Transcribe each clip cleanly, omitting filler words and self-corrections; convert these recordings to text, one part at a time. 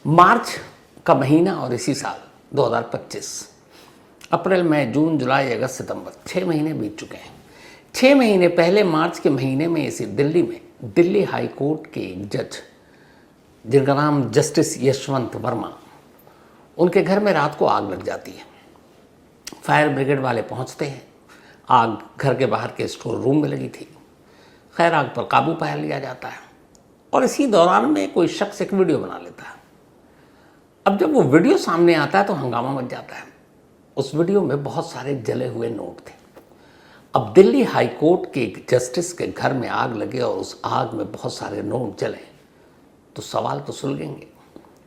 मार्च का महीना और इसी साल 2025 अप्रैल मई जून जुलाई अगस्त सितंबर 6 महीने बीत चुके हैं। 6 महीने पहले मार्च के महीने में इसी दिल्ली में दिल्ली हाई कोर्ट के एक जज जिनका नाम जस्टिस यशवंत वर्मा, उनके घर में रात को आग लग जाती है। फायर ब्रिगेड वाले पहुंचते हैं। आग घर के बाहर के स्टोर रूम में लगी थी। खैर आग पर काबू पा लिया जाता है और इसी दौरान में कोई शख्स एक वीडियो बना लेता है। अब जब वो वीडियो सामने आता है तो हंगामा मच जाता है। उस वीडियो में बहुत सारे जले हुए नोट थे। अब दिल्ली हाई कोर्ट के एक जस्टिस के घर में आग लगे और उस आग में बहुत सारे नोट जले तो सवाल तो सुलझेंगे।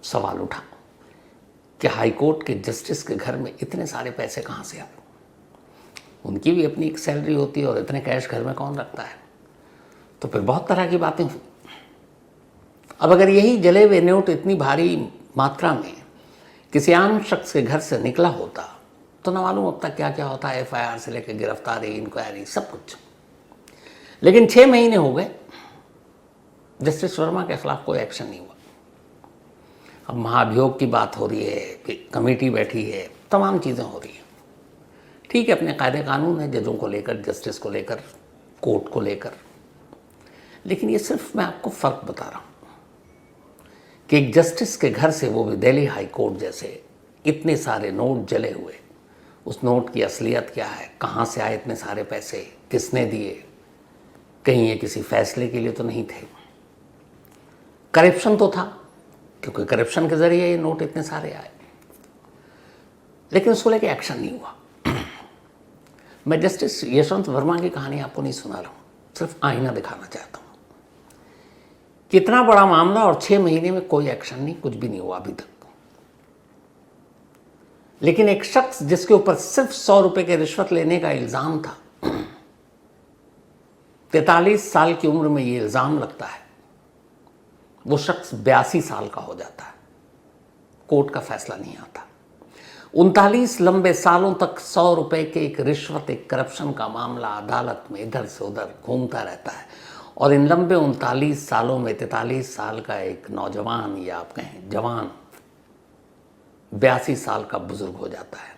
सवाल उठा कि हाई कोर्ट के जस्टिस के घर में इतने सारे पैसे कहाँ से आए? उनकी भी अपनी एक सैलरी होती है और इतने कैश घर में कौन रखता है? तो फिर बहुत तरह की बातें हुई। अब अगर यही जले हुए नोट इतनी भारी मात्रा में किसी आम शख्स के घर से निकला होता तो न मालूम अब तक क्या क्या होता है, FIR से लेकर गिरफ्तारी, इंक्वायरी, सब कुछ। लेकिन 6 महीने हो गए, जस्टिस वर्मा के खिलाफ कोई एक्शन नहीं हुआ। अब महाभियोग की बात हो रही है, कमेटी बैठी है, तमाम चीज़ें हो रही हैं। ठीक है, अपने कायदे कानून है जजों को लेकर, जस्टिस को लेकर, कोर्ट को लेकर, लेकिन ये सिर्फ मैं आपको फ़र्क बता रहा हूँ कि एक जस्टिस के घर से, वो भी दिल्ली हाई कोर्ट जैसे, इतने सारे नोट जले हुए। उस नोट की असलियत क्या है? कहाँ से आए इतने सारे पैसे? किसने दिए? कहीं ये किसी फैसले के लिए तो नहीं थे? करप्शन तो था, क्योंकि करप्शन के जरिए ये नोट इतने सारे आए, लेकिन उसको लेके एक्शन नहीं हुआ। मैं जस्टिस यशवंत वर्मा की कहानी आपको नहीं सुना रहा हूँ, सिर्फ आईना दिखाना चाहता हूँ। कितना बड़ा मामला और 6 महीने में कोई एक्शन नहीं, कुछ भी नहीं हुआ अभी तक। लेकिन एक शख्स जिसके ऊपर सिर्फ 100 रुपए के रिश्वत लेने का इल्जाम था, 43 साल की उम्र में ये इल्जाम लगता है, वो शख्स 82 साल का हो जाता है। कोर्ट का फैसला नहीं आता। 39 लंबे सालों तक 100 रुपए के एक रिश्वत, एक करप्शन का मामला अदालत में इधर से उधर घूमता रहता है और इन लंबे 39 सालों में 43 साल का एक नौजवान, या आप कहें जवान, 82 साल का बुजुर्ग हो जाता है।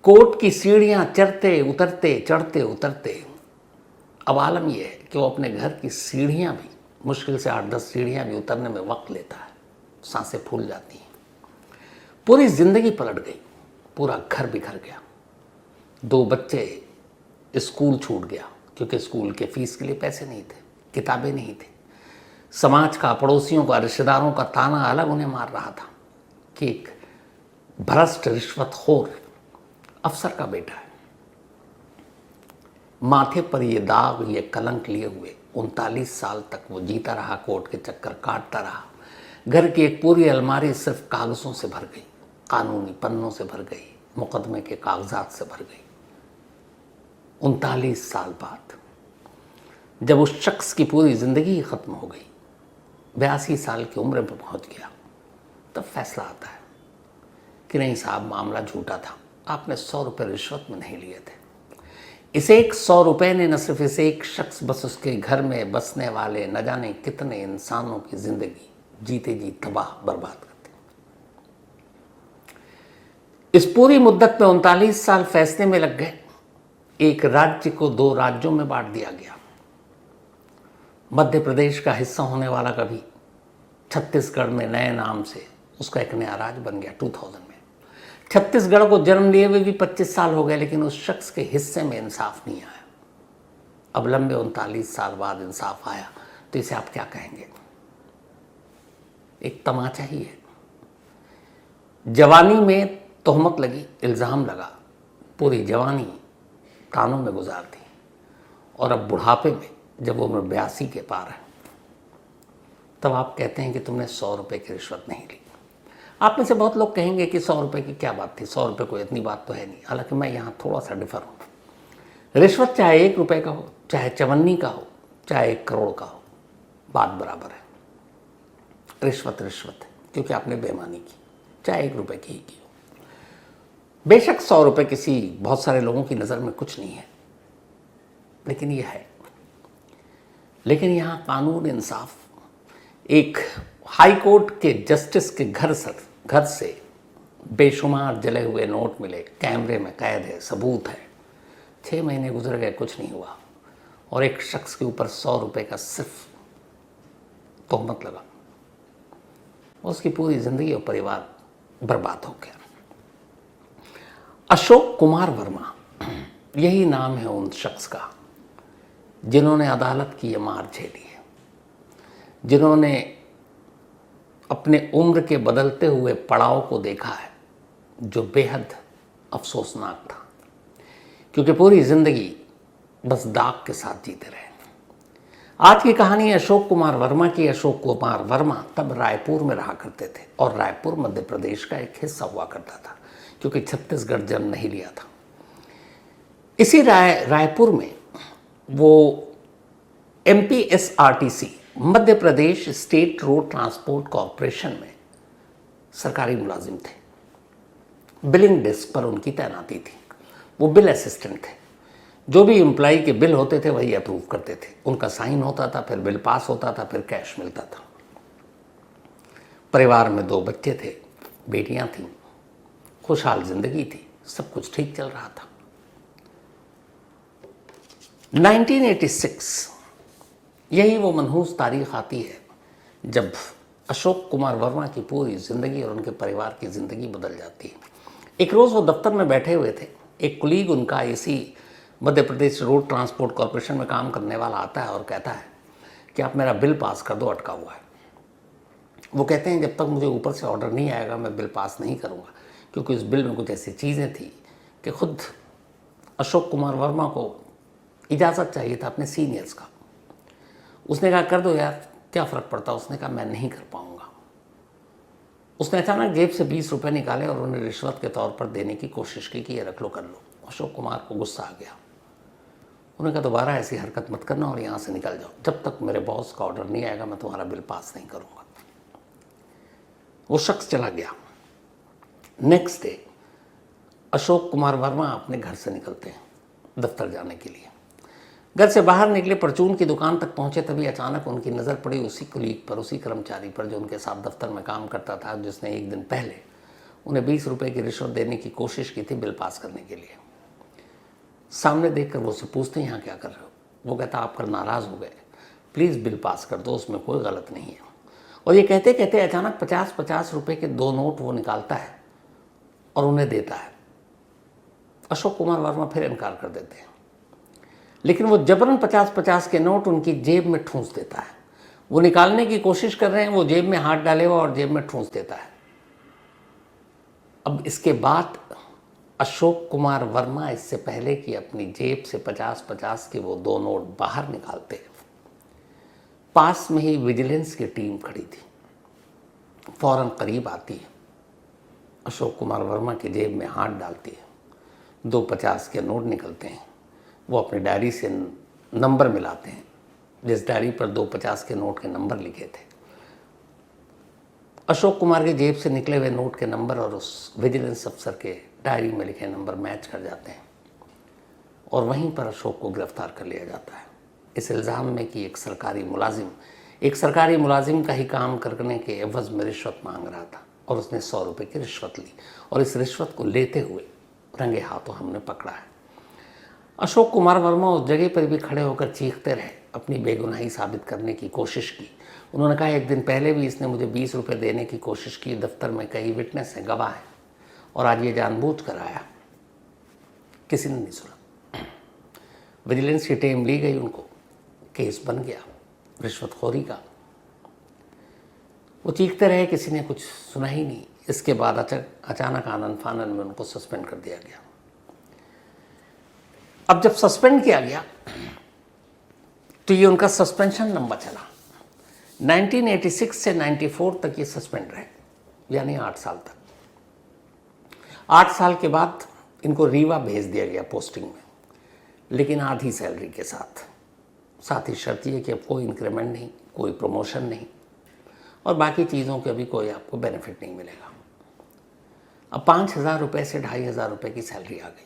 कोर्ट की सीढ़ियां चढ़ते उतरते, चढ़ते उतरते, अब आलम यह है कि वो अपने घर की सीढ़ियां भी, मुश्किल से 8-10 सीढ़ियां भी उतरने में वक्त लेता है। सांसें फूल जाती हैं। पूरी जिंदगी पलट गई, पूरा घर बिखर गया। 2 बच्चे, स्कूल छूट गया क्योंकि स्कूल के फीस के लिए पैसे नहीं थे, किताबें नहीं थी। समाज का, पड़ोसियों का, रिश्तेदारों का ताना अलग उन्हें मार रहा था कि एक भ्रष्ट रिश्वतखोर अफसर का बेटा है। माथे पर ये दाग, ये कलंक लिए हुए 39 साल तक वो जीता रहा, कोर्ट के चक्कर काटता रहा। घर की एक पूरी अलमारी सिर्फ कागज़ों से भर गई, कानूनी पन्नों से भर गई, मुकदमे के कागजात से भर गई। 39 साल बाद जब उस शख्स की पूरी ज़िंदगी ही ख़त्म हो गई, 82 साल की उम्र पर पहुंच गया, तब फैसला आता है कि नहीं साहब, मामला झूठा था, आपने 100 रुपये रिश्वत में नहीं लिए थे। इसे एक 100 रुपये ने न सिर्फ इसे एक शख्स, बस उसके घर में बसने वाले न जाने कितने इंसानों की ज़िंदगी जीते जी तबाह बर्बाद कर दी। इस पूरी मुद्दत में 39 साल फैसले में लग गए। एक राज्य को 2 राज्यों में बांट दिया गया। मध्य प्रदेश का हिस्सा होने वाला कभी छत्तीसगढ़ में नए नाम से उसका एक नया राज्य बन गया 2000 में। छत्तीसगढ़ को जन्म लिए हुए भी 25 साल हो गए, लेकिन उस शख्स के हिस्से में इंसाफ नहीं आया। अब लंबे 39 साल बाद इंसाफ आया तो इसे आप क्या कहेंगे? एक तमाचा ही है। जवानी में तोहमत लगी, इल्ज़ाम लगा, पूरी जवानी तानों में गुजार दी, और अब बुढ़ापे में जब उम्र 82 के पार है, तब आप कहते हैं कि तुमने 100 रुपये की रिश्वत नहीं ली। आप में से बहुत लोग कहेंगे कि 100 रुपये की क्या बात थी, 100 रुपये कोई इतनी बात तो है नहीं। हालांकि मैं यहाँ थोड़ा सा डिफर हूँ। रिश्वत चाहे 1 रुपये का हो, चाहे 54 का हो, चाहे 1 करोड़ का हो, बात बराबर है। रिश्वत रिश्वत है, क्योंकि आपने बेईमानी की, चाहे 1 रुपये की ही की। बेशक 100 रुपये किसी, बहुत सारे लोगों की नज़र में कुछ नहीं है, लेकिन यह है। लेकिन यहाँ कानून, इंसाफ, एक हाई कोर्ट के जस्टिस के घर से बेशुमार जले हुए नोट मिले, कैमरे में कैद है, सबूत है। 6 महीने गुजर गए, कुछ नहीं हुआ, और एक शख्स के ऊपर 100 रुपए का सिर्फ तोहमत लगा। उसकी पूरी जिंदगी और परिवार बर्बाद हो गया। अशोक कुमार वर्मा, यही नाम है उन शख्स का जिन्होंने अदालत की ये मार झेली है, जिन्होंने अपने उम्र के बदलते हुए पड़ाव को देखा है जो बेहद अफसोसनाक था, क्योंकि पूरी जिंदगी बस दाग के साथ जीते रहे। आज की कहानी अशोक कुमार वर्मा की। अशोक कुमार वर्मा तब रायपुर में रहा करते थे, और रायपुर मध्य प्रदेश का एक हिस्सा हुआ करता था, क्योंकि छत्तीसगढ़ जन्म नहीं लिया था। इसी रायपुर में वो MPSRTC, Madhya Pradesh state road transport corporation में सरकारी मुलाजिम थे। बिलिंग डेस्क पर उनकी तैनाती थी। वो बिल असिस्टेंट थे। जो भी एम्प्लॉय के बिल होते थे वही अप्रूव करते थे। उनका साइन होता था, फिर बिल पास होता था, फिर कैश मिलता था। परिवार में 2 बच्चे थे, बेटियां थीं, खुशहाल जिंदगी थी, सब कुछ ठीक चल रहा था। 1986 यही वो मनहूस तारीख आती है जब अशोक कुमार वर्मा की पूरी ज़िंदगी और उनके परिवार की ज़िंदगी बदल जाती है। एक रोज़ वो दफ्तर में बैठे हुए थे। एक कुलीग उनका इसी Madhya Pradesh road transport corporation में काम करने वाला आता है और कहता है कि आप मेरा बिल पास कर दो, अटका हुआ है। वो कहते हैं जब तक मुझे ऊपर से ऑर्डर नहीं आएगा मैं बिल पास नहीं करूँगा, क्योंकि उस बिल में कुछ ऐसी चीज़ें थी कि खुद अशोक कुमार वर्मा को इजाज़त चाहिए था अपने सीनियर्स का। उसने कहा कर दो यार, क्या फ़र्क पड़ता। उसने कहा मैं नहीं कर पाऊँगा। उसने अचानक जेब से 20 रुपये निकाले और उन्हें रिश्वत के तौर पर देने की कोशिश की कि ये रख लो, कर लो। अशोक कुमार को गुस्सा आ गया। उन्होंने कहा दोबारा ऐसी हरकत मत करना और यहाँ से निकल जाओ। जब तक मेरे बॉस का ऑर्डर नहीं आएगा मैं तुम्हारा बिल पास नहीं करूँगा। वो शख्स चला गया। नेक्स्ट डे अशोक कुमार वर्मा अपने घर से निकलते हैं दफ्तर जाने के लिए। घर से बाहर निकले, परचून की दुकान तक पहुंचे, तभी अचानक उनकी नज़र पड़ी उसी कुलीग पर, उसी कर्मचारी पर जो उनके साथ दफ्तर में काम करता था, जिसने एक दिन पहले उन्हें 20 रुपये की रिश्वत देने की कोशिश की थी बिल पास करने के लिए। सामने देखकर वो उससे पूछते हैं यहाँ क्या कर रहे हो। वो कहता आप कर नाराज़ हो गए, प्लीज़ बिल पास कर दो, उसमें कोई गलत नहीं है। और ये कहते कहते अचानक 50-50 रुपये के 2 नोट वो निकालता है और उन्हें देता है। अशोक कुमार वर्मा फिर इनकार कर देते हैं, लेकिन वो जबरन 50-50 के नोट उनकी जेब में ठूंस देता है। वो निकालने की कोशिश कर रहे हैं, वो जेब में हाथ डाले हुआ और जेब में ठूंस देता है। अब इसके बाद अशोक कुमार वर्मा इससे पहले कि अपनी जेब से 50-50 के वो 2 नोट बाहर निकालते, पास में ही विजिलेंस की टीम खड़ी थी। फौरन करीब आती है, अशोक कुमार वर्मा की जेब में हाथ डालती है, 2 50 के नोट निकलते हैं। वो अपनी डायरी से नंबर मिलाते हैं, जिस डायरी पर 2 50 के नोट के नंबर लिखे थे। अशोक कुमार की जेब से निकले हुए नोट के नंबर और उस विजिलेंस अफसर के डायरी में लिखे नंबर मैच कर जाते हैं, और वहीं पर अशोक को गिरफ्तार कर लिया जाता है इस इल्ज़ाम में कि एक सरकारी मुलाजिम का ही काम करने के एवज़ में रिश्वत मांग रहा था, और उसने 100 रुपये की रिश्वत ली, और इस रिश्वत को लेते हुए रंगे हाथों हमने पकड़ा है। अशोक कुमार वर्मा उस जगह पर भी खड़े होकर चीखते रहे, अपनी बेगुनाही साबित करने की कोशिश की। उन्होंने कहा एक दिन पहले भी इसने मुझे 20 रुपये देने की कोशिश की, दफ्तर में कई विटनेस हैं, गवाह हैं, और आज ये जानबूझ कर आया। किसी ने नहीं सुना। विजिलेंस की टीम ली गई, उनको केस बन गया रिश्वतखोरी का। वो चीखते रहे, किसी ने कुछ सुना ही नहीं। इसके बाद अचानक आनन फानन में उनको सस्पेंड कर दिया गया। अब जब सस्पेंड किया गया तो ये उनका सस्पेंशन लंबा चला। 1986 से 94 तक ये सस्पेंड रहे, यानी 8 साल तक। 8 साल के बाद इनको रीवा भेज दिया गया पोस्टिंग में, लेकिन आधी सैलरी के साथ ही शर्त ये कि अब कोई इंक्रीमेंट नहीं, कोई प्रमोशन नहीं, और बाकी चीज़ों के अभी कोई आपको बेनिफिट नहीं मिलेगा। अब 5,000 रुपये से 2,500 रुपये की सैलरी आ गई।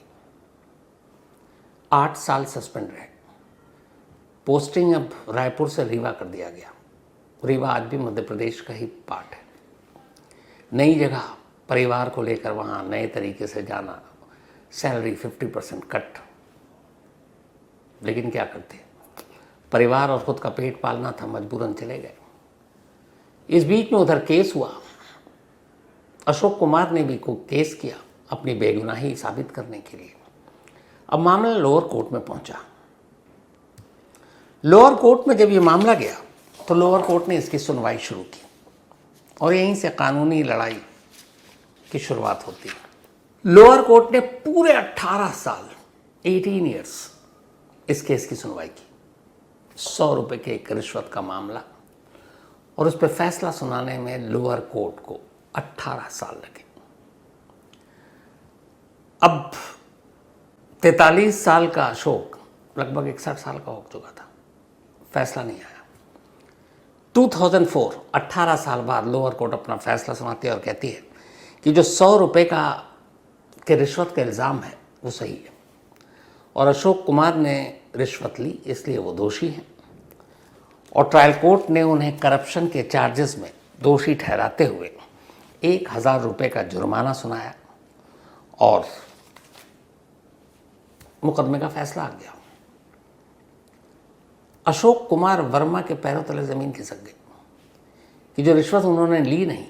8 साल सस्पेंड रहे। पोस्टिंग अब रायपुर से रीवा कर दिया गया। रीवा आज भी मध्य प्रदेश का ही पार्ट है। नई जगह परिवार को लेकर वहाँ नए तरीके से जाना, सैलरी 50% कट, लेकिन क्या करते, परिवार और खुद का पेट पालना था, मजबूरन चले गए। इस बीच में उधर केस हुआ, अशोक कुमार ने भी को केस किया अपनी बेगुनाही साबित करने के लिए। अब मामला लोअर कोर्ट में पहुंचा। लोअर कोर्ट में जब ये मामला गया तो लोअर कोर्ट ने इसकी सुनवाई शुरू की और यहीं से कानूनी लड़ाई की शुरुआत होती है। लोअर कोर्ट ने पूरे 18 साल 18 ईयर्स इस केस की सुनवाई की। 100 रुपए के एक रिश्वत का मामला, और उस पर फैसला सुनाने में लोअर कोर्ट को 18 साल लगे। अब 43 साल का अशोक लगभग 61 साल का हो चुका था, फैसला नहीं आया। 2004 18 साल बाद लोअर कोर्ट अपना फैसला सुनाती है और कहती है कि जो 100 रुपए का के रिश्वत का इल्ज़ाम है वो सही है और अशोक कुमार ने रिश्वत ली, इसलिए वो दोषी हैं। और ट्रायल कोर्ट ने उन्हें करप्शन के चार्जेस में दोषी ठहराते हुए 1000 रुपये का जुर्माना सुनाया और मुकदमे का फैसला आ गया। अशोक कुमार वर्मा के पैरों तले ज़मीन खिसक गई कि जो रिश्वत उन्होंने ली नहीं,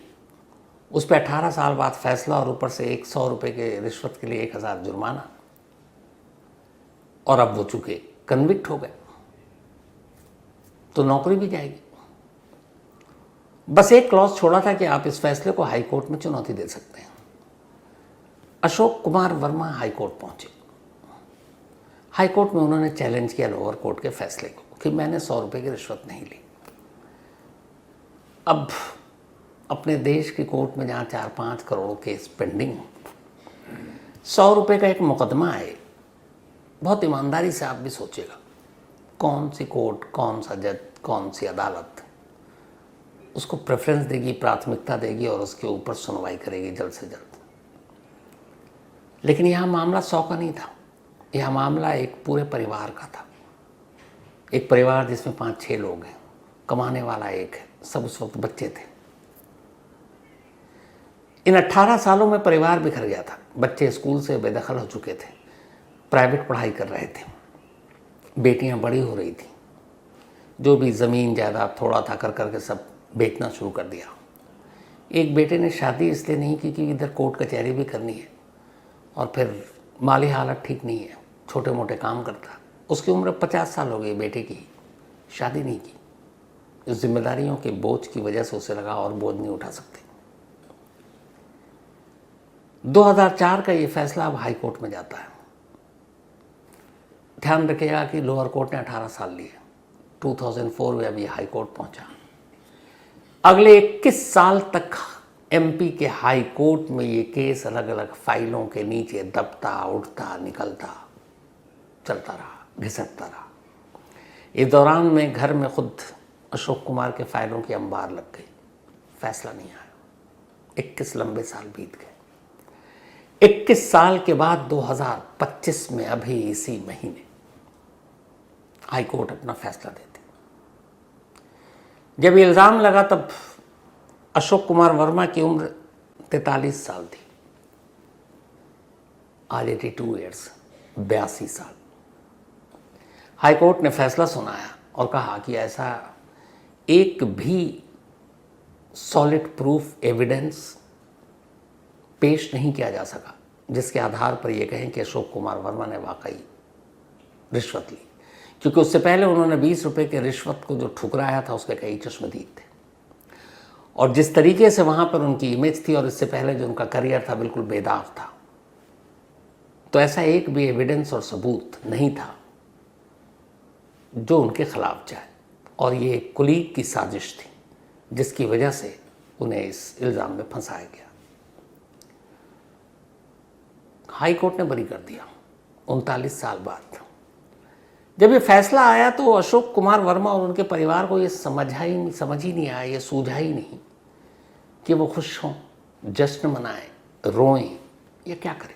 उस पर 18 साल बाद फैसला और ऊपर से 100 रुपये के रिश्वत के लिए 1000 जुर्माना, और अब वो चूंकि कन्विक्ट हो गए तो नौकरी भी जाएगी। बस एक क्लॉज छोड़ा था कि आप इस फैसले को हाई कोर्ट में चुनौती दे सकते हैं। अशोक कुमार वर्मा हाई कोर्ट पहुंचे। हाई कोर्ट में उन्होंने चैलेंज किया लोअर कोर्ट के फैसले को कि मैंने 100 रुपये की रिश्वत नहीं ली। अब अपने देश की कोर्ट में जहाँ 4-5 करोड़ केस पेंडिंग, 100 रुपये का एक मुकदमा है, बहुत ईमानदारी से आप भी सोचिएगा कौन सी कोर्ट, कौन सा जज, कौन सी अदालत उसको प्रेफरेंस देगी, प्राथमिकता देगी और उसके ऊपर सुनवाई करेगी जल्द से जल्द। लेकिन यहाँ मामला 100 का नहीं था, यह मामला एक पूरे परिवार का था। एक परिवार जिसमें 5-6 लोग हैं, कमाने वाला एक है, सब उस वक्त बच्चे थे। इन 18 सालों में परिवार बिखर गया था। बच्चे स्कूल से बेदखल हो चुके थे, प्राइवेट पढ़ाई कर रहे थे, बेटियां बड़ी हो रही थी, जो भी ज़मीन जायदाद थोड़ा था कर करके सब बेचना शुरू कर दिया। एक बेटे ने शादी इसलिए नहीं की कि इधर कोर्ट कचहरी भी करनी है और फिर माली हालत ठीक नहीं है, छोटे मोटे काम करता। उसकी उम्र 50 साल हो गई, बेटे की शादी नहीं की। इस जिम्मेदारियों के बोझ की वजह से उसे लगा और बोझ नहीं उठा सकते। 2004 का ये फैसला अब हाई कोर्ट में जाता है। ध्यान रखिएगा कि लोअर कोर्ट ने 18 साल लिए, 2004 में अब ये हाई कोर्ट पहुंचा। अगले 21 साल तक एमपी के हाई कोर्ट में ये केस अलग अलग फाइलों के नीचे दबता, उठता, निकलता, चलता रहा, घिसकता रहा। इस दौरान में घर में खुद अशोक कुमार के फाइलों की अंबार लग गई, फैसला नहीं आया। 21 लंबे साल बीत गए। 21 साल के बाद 2025 में अभी इसी महीने हाई कोर्ट अपना फैसला देती। जब ये इल्ज़ाम लगा तब अशोक कुमार वर्मा की उम्र 43 साल थी, आज 82 ईयर्स, 82 साल। हाई कोर्ट ने फैसला सुनाया और कहा कि ऐसा एक भी सॉलिड प्रूफ एविडेंस पेश नहीं किया जा सका जिसके आधार पर यह कहें कि अशोक कुमार वर्मा ने वाकई रिश्वत ली, क्योंकि उससे पहले उन्होंने 20 रुपये के रिश्वत को जो ठुकराया था उसके कई चश्मदीद थे और जिस तरीके से वहाँ पर उनकी इमेज थी और इससे पहले जो उनका करियर था बिल्कुल बेदाग था। तो ऐसा एक भी एविडेंस और सबूत नहीं था जो उनके खिलाफ जाए और ये कुलीग की साजिश थी जिसकी वजह से उन्हें इस इल्ज़ाम में फंसाया गया। हाई कोर्ट ने बरी कर दिया 39 साल बाद। जब ये फैसला आया तो अशोक कुमार वर्मा और उनके परिवार को ये समझ ही नहीं आया, ये सूझा ही नहीं कि वो खुश हों, जश्न मनाएं, रोएं या क्या करें।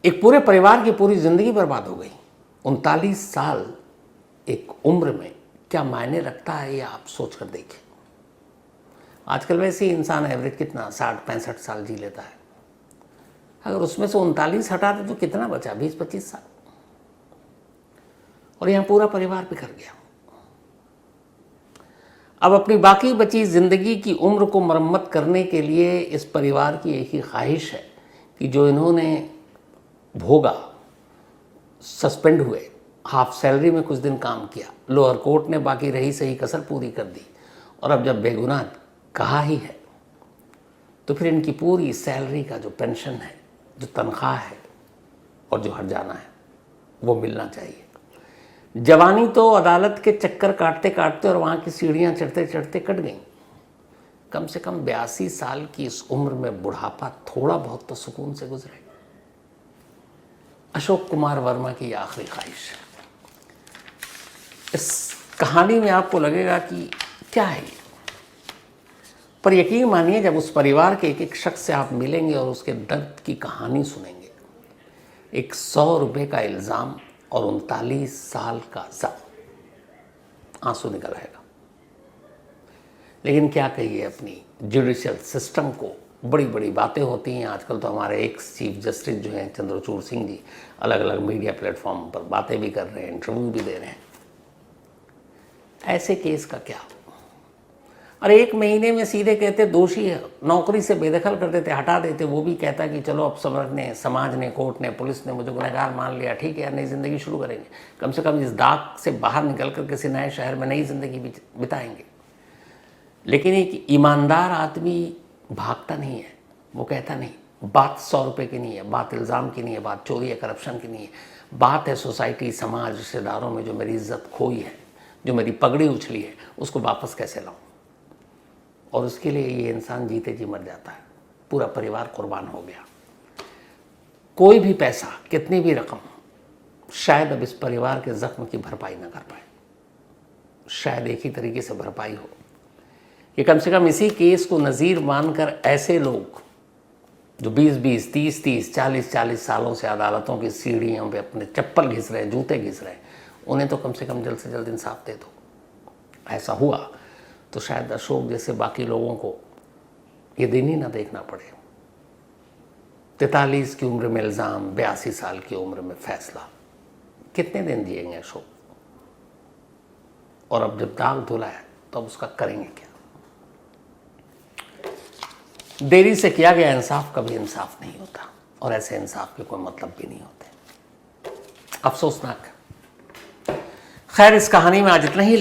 एक पूरे परिवार की पूरी जिंदगी बर्बाद हो गई। 39 साल एक उम्र में क्या मायने रखता है ये आप सोच कर देखिए। आजकल वैसे ही इंसान एवरेज कितना 60-65 साल जी लेता है, अगर उसमें से 39 हटा दे तो कितना बचा, 20-25 साल। और यहाँ पूरा परिवार बिखर गया। अब अपनी बाकी बची ज़िंदगी की उम्र को मरम्मत करने के लिए इस परिवार की एक ही ख्वाहिश है कि जो इन्होंने भोगा, सस्पेंड हुए, हाफ सैलरी में कुछ दिन काम किया, लोअर कोर्ट ने बाकी रही सही कसर पूरी कर दी, और अब जब बेगुनाह कहा ही है तो फिर इनकी पूरी सैलरी का जो पेंशन है, जो तनख्वाह है और जो हर्जाना है वो मिलना चाहिए। जवानी तो अदालत के चक्कर काटते काटते और वहाँ की सीढ़ियाँ चढ़ते चढ़ते कट गई। कम से कम 82 साल की इस उम्र में बुढ़ापा थोड़ा बहुत तो सुकून से गुजरे। अशोक कुमार वर्मा की आखिरी ख्वाहिश है। इस कहानी में आपको लगेगा कि क्या है ये, पर यकीन मानिए जब उस परिवार के एक एक शख्स से आप मिलेंगे और उसके दर्द की कहानी सुनेंगे, एक 100 रुपये का इल्ज़ाम और 39 साल का आंसू निकल आएगा। लेकिन क्या कहिए अपनी जुडिशियल सिस्टम को, बड़ी बड़ी बातें होती हैं। आजकल तो हमारे एक्स चीफ जस्टिस जो हैं चंद्रचूड़ सिंह जी अलग अलग मीडिया प्लेटफॉर्म पर बातें भी कर रहे हैं, इंटरव्यू भी दे रहे हैं। ऐसे केस का क्या? और 1 महीने में सीधे कहते दोषी है, नौकरी से बेदखल कर देते, हटा देते। वो भी कहता कि चलो अब समाज ने, कोर्ट ने, पुलिस ने मुझे गुनहगार मान लिया, ठीक है, नई ज़िंदगी शुरू करेंगे। कम से कम इस दाग से बाहर निकल कर किसी नए शहर में नई ज़िंदगी बिताएंगे। लेकिन एक ईमानदार आदमी भागता नहीं है, वो कहता नहीं, बात 100 रुपये की नहीं है, बात इल्ज़ाम की नहीं है, बात चोरी या करप्शन की नहीं है, बात है सोसाइटी, समाज, रिश्तेदारों में जो मेरी इज्जत खोई है, जो मेरी पगड़ी उछली है, उसको वापस कैसे लाऊं। और उसके लिए ये इंसान जीते जी मर जाता है, पूरा परिवार कुर्बान हो गया। कोई भी पैसा, कितनी भी रकम शायद अब इस परिवार के ज़ख्म की भरपाई ना कर पाए। शायद एक ही तरीके से भरपाई हो कि कम से कम इसी केस को नज़ीर मानकर ऐसे लोग जो 20-20, 30-30, 40-40 सालों से अदालतों की सीढ़ियों पे अपने चप्पल घिस रहे हैं, जूते घिस रहे हैं, उन्हें तो कम से कम जल्द से जल्द इंसाफ दे दो। ऐसा हुआ तो शायद अशोक जैसे बाकी लोगों को ये दिन ही ना देखना पड़े। 43 की उम्र में इल्ज़ाम, 82 साल की उम्र में फैसला। कितने दिन जिएंगे अशोक? और अब जब दाग धुला है तो अब उसका करेंगे क्या? देरी से किया गया इंसाफ कभी इंसाफ नहीं होता, और ऐसे इंसाफ के कोई मतलब भी नहीं होते। अफसोसनाक। खैर, इस कहानी में आज इतना ही।